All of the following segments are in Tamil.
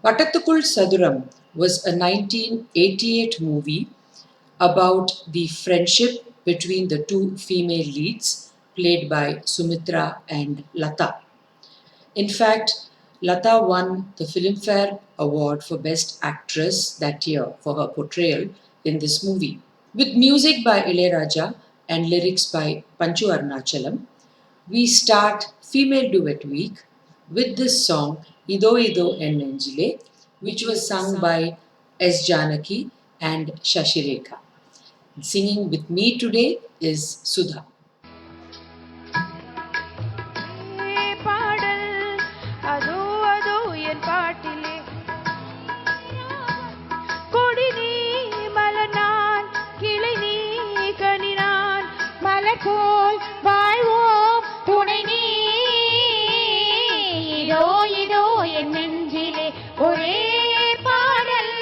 Pattathukul Saduram was a 1988 movie about the friendship between the two female leads played by Sumitra and Lata. In fact, Lata won the Filmfare Award for Best Actress that year for her portrayal in this movie. With music by Ilayaraja and lyrics by Panchu Arunachalam, we start Female Duet Week with this song Ido Ido En Nenjile, which was sung by S. Janaki and Shashireka. Singing with me today is Sudha. பாடல் அதோ அதோ என் பாட்டிலே கொடி நீ மலர் நான் கிளை நீ கனி நான் மலர் போல் வாழ்வோம் துணை நீ இதோ இதோ என் நெஞ்சிலே ஒரே பாடல்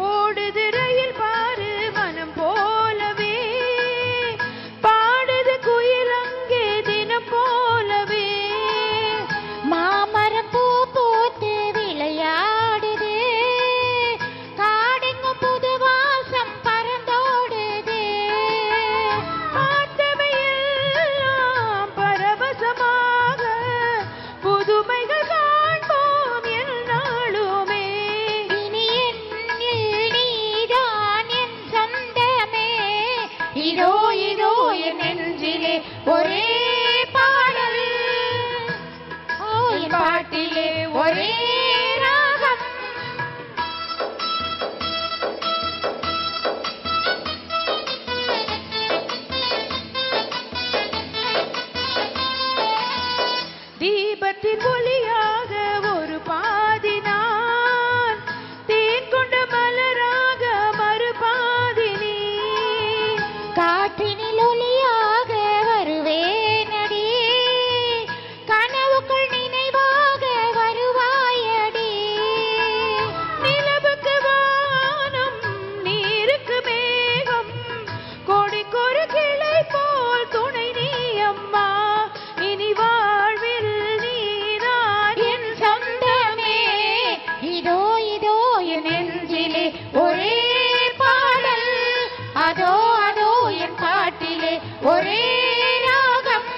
ஓடுது ரயில் பாரு மனம் போலவே பாடுது குயில் அங்கே தினம் போலவே மாமரம் பூ பூத்து விளையாடுது காடெங்கும் புது வாசம் பறந்தோடுது பார்த்தவையெல்லாம் பரவசமாக புதுமைகள் காண்போம் எந்நாளுமே இனி என்னில் நீதான் என் சொந்தமே இதோ இதோ என் நெஞ்சிலே ஒரே பாடல் ஓ என் பாட்டிலே ஒரே ராகம் தீபத்தின் ஒளியாக ஒரு பாதி நான் தேன் கொண்ட மலராக மறுபாதி நீ காற்றினில் ஒளியாக வருவேனடி கனவுக்குள் நினைவாக வருவாயடி நிலவுக்கு வானம் நீருக்கு மேகம் கொடிக்கொரு கிளை போல் துணை நீ அம்மா இனி வாழ்வில் நீதான் என் சொந்தமே இதோ இதோ என் நெஞ்சிலே ஒரே பாடல் அதோ அதோ என் பாட்டிலே ஒரே ராகம்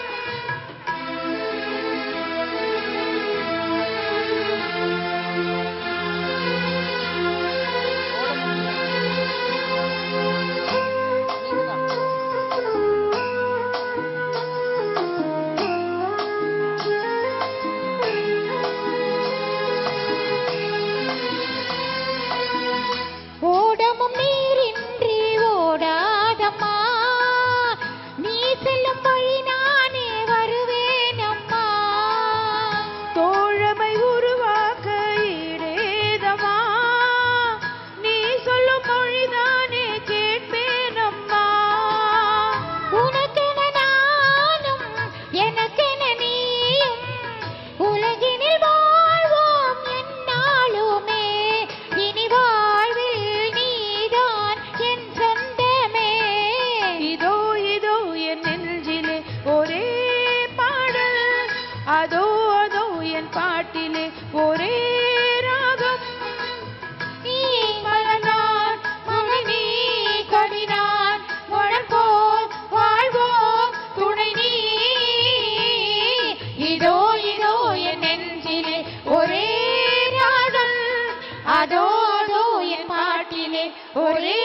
ஓடமும் நீரின்றி ஓடாதம்மா நீ செல்லும் வழி நானே வருவேன் அம்மா தோழமை உருவாக்க ஈடேதம்மா நீ சொல்லும் மொழிதானே கேட்பேன் அம்மா உனக்கென நானும் எனக்கென நீயும் உலகினில் வாழ்வோம் எந்நாளுமே இனி வாழ்வில் நீதான் என் சொந்தமே இதோ இதோ என் நெஞ்சிலே ஒரே பாடல் அதோ அதோ என் பாட்டிலே ஒரே ராகம் நீ மலர் நான் மழை நீ கனி நான் மலர் போல் வாழ்வோம் துணை நீ இதோ இதோ என் நெஞ்சிலே ஒரே பாடல் அதோ அதோ என் பாட்டிலே ஒரே